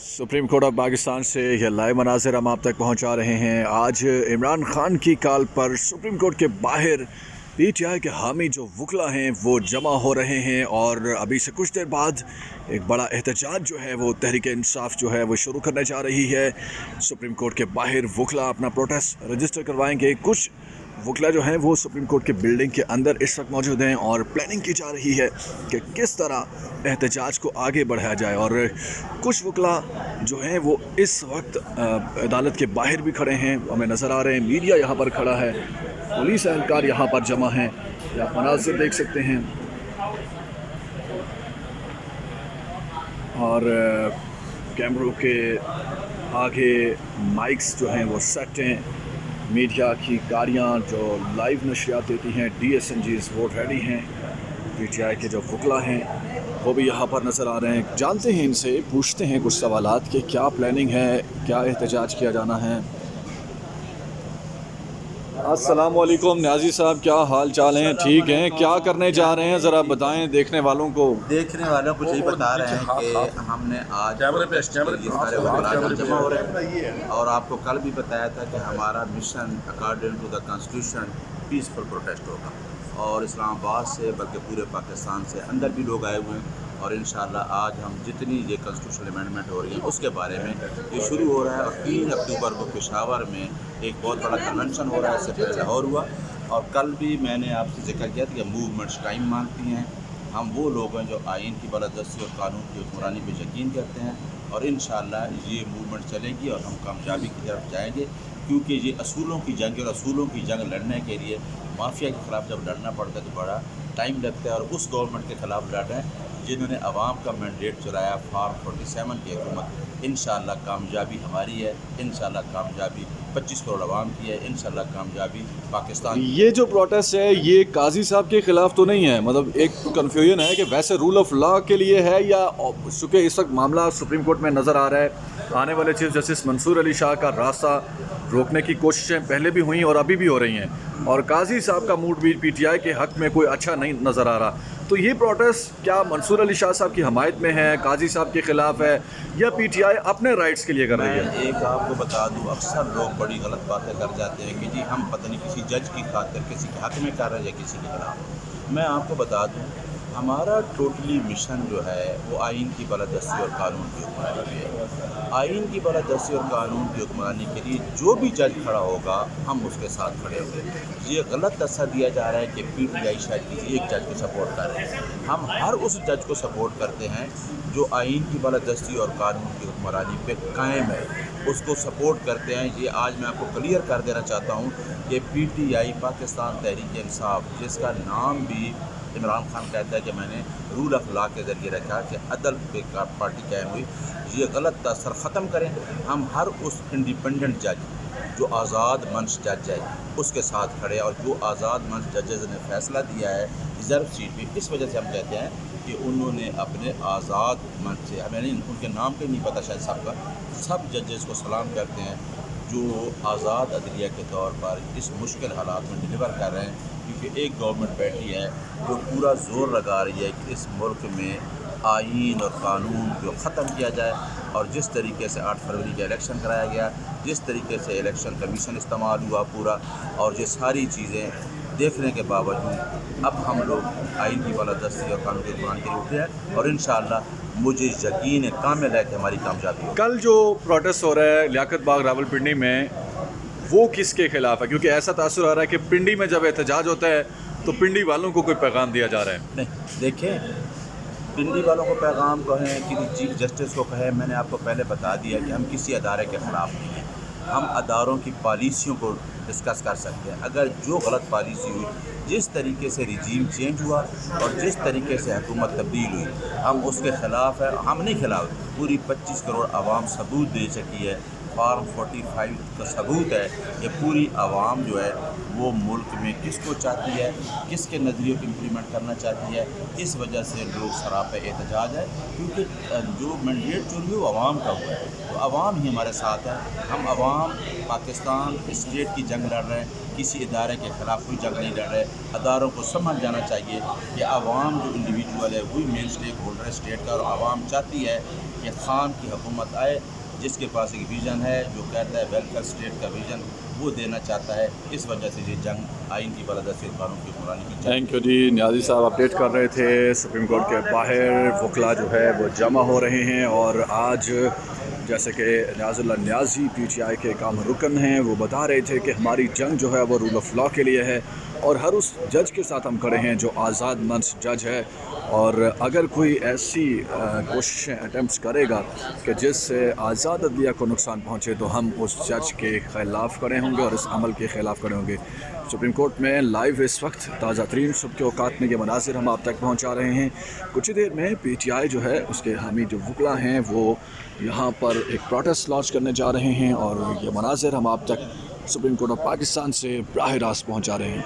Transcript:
Supreme court of Pakistan से यह live मनाज़िर हम आप तक पहुंचा रहे हैं। आज इमरान खान की कॉल पर सुप्रीम कोर्ट के बाहर पीटीआई के हामी जो वकला हैं वो जमा हो रहे हैं और अभी से कुछ देर बाद एक बड़ा एहतजाज जो है वो तहरीक इंसाफ जो है वो शुरू करने जा रही है। सुप्रीम कोर्ट के बाहर वकला अपना प्रोटेस्ट रजिस्टर करवाएंगे। कुछ वकला जो हैं वो सुप्रीम कोर्ट के बिल्डिंग के अंदर इस वक्त मौजूद हैं और प्लानिंग की जा रही है कि किस तरह एहतजाज को आगे बढ़ाया जाए। और कुछ वकला जो हैं वो इस वक्त अदालत के बाहर भी खड़े हैं, हमें नज़र आ रहे हैं। मीडिया यहाँ पर खड़ा है, पुलिस एहलकार यहाँ पर जमा हैं, या आप मनाज़िर देख सकते हैं। और कैमरों के आगे माइक्स जो हैं वो सेट हैं। मीडिया की गाड़ियाँ जो लाइव नशरियात देती हैं, DSNGs वो रेडी हैं। पीटीआई के जो वकला हैं वो भी यहाँ पर नज़र आ रहे हैं। जानते हैं इनसे, पूछते हैं कुछ सवालात कि क्या प्लानिंग है, क्या एहतजाज किया जाना है। अस्सलाम वालेकुम न्याजी साहब, क्या हाल चाल हैं? ठीक हैं? क्या करने जा रहे हैं ज़रा बताएं देखने वालों को। देखने वालों को यही बता रहे हैं कि हमने आज सारे वकला जमा हो रहे हैं और आपको कल भी बताया था कि हमारा mission according to the constitution peaceful protest होगा और इस्लामाबाद से बल्कि पूरे पाकिस्तान से अंदर भी लोग आए हुए हैं। और इंशाअल्लाह आज हम जितनी ये कॉन्स्टिट्यूशनल अमेंडमेंट हो रही है उसके बारे में ये शुरू हो रहा है। और 3 अक्टूबर को पेशावर में एक बहुत बड़ा कन्वेंशन हो रहा है, इससे पहले लाहौर हुआ। और कल भी मैंने आपसे जिक्र किया था कि मूवमेंट्स टाइम मांगती हैं। हम वो लोग हैं जो आइन की बालादस्ती और कानून की हुक्मरानी पर यकीन करते हैं और इंशाअल्लाह ये मूवमेंट चलेगी और हम कामयाबी की तरफ जाएंगे, क्योंकि ये असूलों की जंग और असूलों की जंग लड़ने के लिए माफिया के ख़िलाफ़ जब लड़ना पड़ता है तो बड़ा टाइम लगता है। और उस गवर्नमेंट के ख़िलाफ़ लड़ रहे हैं जिन्होंने अवाम का मैंडेट चलाया फार्म 47 की हुकूमत। इंशाअल्लाह कामयाबी हमारी है, इंशाअल्लाह कामयाबी 25 करोड़ अवाम की है, इंशाअल्लाह कामयाबी पाकिस्तान। ये जो प्रोटेस्ट है ये काजी साहब के ख़िलाफ़ तो नहीं है, मतलब एक कन्फ्यूजन है कि वैसे रूल ऑफ लॉ के लिए है या चूँकि इस वक्त मामला सुप्रीम कोर्ट में नज़र आ रहा है। आने वाले चीफ जस्टिस मंसूर अली शाह का रास्ता रोकने की कोशिशें पहले भी हुई और अभी भी हो रही हैं और काजी साहब का मूड भी पीटीआई के हक़ में कोई अच्छा नहीं नज़र आ रहा। तो ये प्रोटेस्ट क्या मंसूर अली शाह साहब की हमायत में है, काजी साहब के ख़िलाफ़ है, या पीटीआई अपने राइट्स के लिए कर रही है? मैं एक आपको बता दूं, अक्सर लोग बड़ी गलत बातें कर जाते हैं कि जी हम पता नहीं किसी जज की खातिर किसी के हक़ में कर रहे हैं या किसी के खिलाफ। मैं आपको बता दूं, हमारा टोटली मिशन जो है वो आइन की बालादस्ती और कानून की हुक्मरानी पे है। आइन की बालादस्ती और कानून की हुक्मरानी के लिए जो भी जज खड़ा होगा हम उसके साथ खड़े होंगे। ये गलत तस्सा दिया जा रहा है कि पीटीआई शायद किसी एक जज को सपोर्ट कर रहे हैं। हम हर उस जज को सपोर्ट करते हैं जो आइन की बालादस्ती और कानून की हुक्मरानी पे कायम है, उसको सपोर्ट करते हैं। ये आज मैं आपको क्लियर कर देना चाहता हूँ कि पीटीआई पाकिस्तान तहरीक इंसाफ, जिसका नाम भी इमरान खान कहता है कि मैंने रूल ऑफ लॉ के ज़रिए रखा कि अदल पे पार्टी कायम हुई, ये गलत असर ख़त्म करें। हम हर उस इंडिपेंडेंट जज जो आज़ाद मंच जज है उसके साथ खड़े और जो आज़ाद मंच जजेस ने फ़ैसला दिया है रिज़र्व सीट पे, इस वजह से हम कहते हैं कि उन्होंने अपने आज़ाद मंच से, हमें नहीं उनके नाम पे नहीं पता शायद सबका, सब जजेस को सलाम करते हैं जो आज़ाद अदलिया के तौर पर इस मुश्किल हालात में डिलीवर कर रहे हैं। क्योंकि एक गवर्नमेंट बैठी है जो पूरा ज़ोर लगा रही है कि इस मुल्क में आइन और कानून को ख़त्म किया जाए। और जिस तरीके से 8 फरवरी का इलेक्शन कराया गया, जिस तरीके से इलेक्शन कमीशन इस्तेमाल हुआ पूरा, और ये सारी चीज़ें देखने के बावजूद अब हम लोग आइन की बालादस्ती और कानून की हुक्मरानी के लिए उठे हैं और इंशाअल्लाह मुझे यकीन कामिल है कि हमारी कामयाबी होगी। कल जो प्रोटेस्ट हो रहा है लियाकत बाग रावलपिंडी में, वो किसके खिलाफ है? क्योंकि ऐसा तासुर आ रहा है कि पिंडी में जब एहतजाज होता है तो पिंडी वालों को कोई पैगाम दिया जा रहा है। नहीं, देखें, पिंडी वालों को पैगाम कहें कि चीफ जस्टिस को कहें, मैंने आपको पहले बता दिया कि हम किसी अदारे के ख़िलाफ़ नहीं हैं। हम अदारों की पॉलिसियों को डिस्कस कर सकते हैं। अगर जो गलत पॉलिसी हुई, जिस तरीके से रिजीम चेंज हुआ और जिस तरीके से हुकूमत तब्दील हुई, हम उसके ख़िलाफ़ है। हम नहीं खिलाफ, पूरी 25 करोड़ आवाम सबूत दे सकी है, फार्म 45 का सबूत है कि पूरी आवाम जो है वो मुल्क में किसको चाहती है, किसके नज़रिए को इम्प्लीमेंट करना चाहती है। इस वजह से लोग सरापे एहतजाज है, क्योंकि जो मैंडेट चुनी हुई वो आवाम का हुआ है, तो आवाम ही हमारे साथ है। हम आवाम पाकिस्तान स्टेट की जंग लड़ रहे हैं, किसी इदारे के ख़िलाफ़ कोई जंग नहीं लड़ रहे। अदारों को समझ जाना चाहिए कि आवाम जो इंडिविजुअल है वही मेन स्टेक होल्डर है स्टेट का, और आवाम चाहती है कि खान की हुकूमत आए, जिसके पास एक विज़न है, जो कहता है वेलफेयर स्टेट का विज़न वो देना चाहता है। इस वजह से ये जंग आइन की बालादस्ती कानून की हुक्मरानी की थैंक यू जी। न्याजी साहब अपडेट कर रहे थे, सुप्रीम कोर्ट के बाहर वकला जो है वो जमा हो रहे हैं और आज जैसे कि न्याजुल्लाह न्याजी PTI के काम रुकन हैं, वो बता रहे थे कि हमारी जंग जो है वो रूल ऑफ लॉ के लिए है और हर उस जज के साथ हम खड़े हैं जो आज़ाद मंस जज है, और अगर कोई ऐसी कोशिशें अटैम्प्ट्स करेगा कि जिससे आज़ाद अदलिया को नुकसान पहुँचे तो हम उस जज के ख़िलाफ़ खड़े होंगे और इस अमल के ख़िलाफ़ खड़े होंगे। सुप्रीम कोर्ट में लाइव इस वक्त ताज़ा तरीन सुबह के औकात में ये मनाज़िर हम आप तक पहुँचा रहे हैं। कुछ ही देर में PTI जो है उसके हामी जो वकला हैं वो यहाँ पर एक प्रोटेस्ट लॉन्च करने जा रहे हैं और ये मनाज़िर हम आप तक सुप्रीम कोर्ट ऑफ पाकिस्तान से बराह रास्त पहुँचा रहे हैं।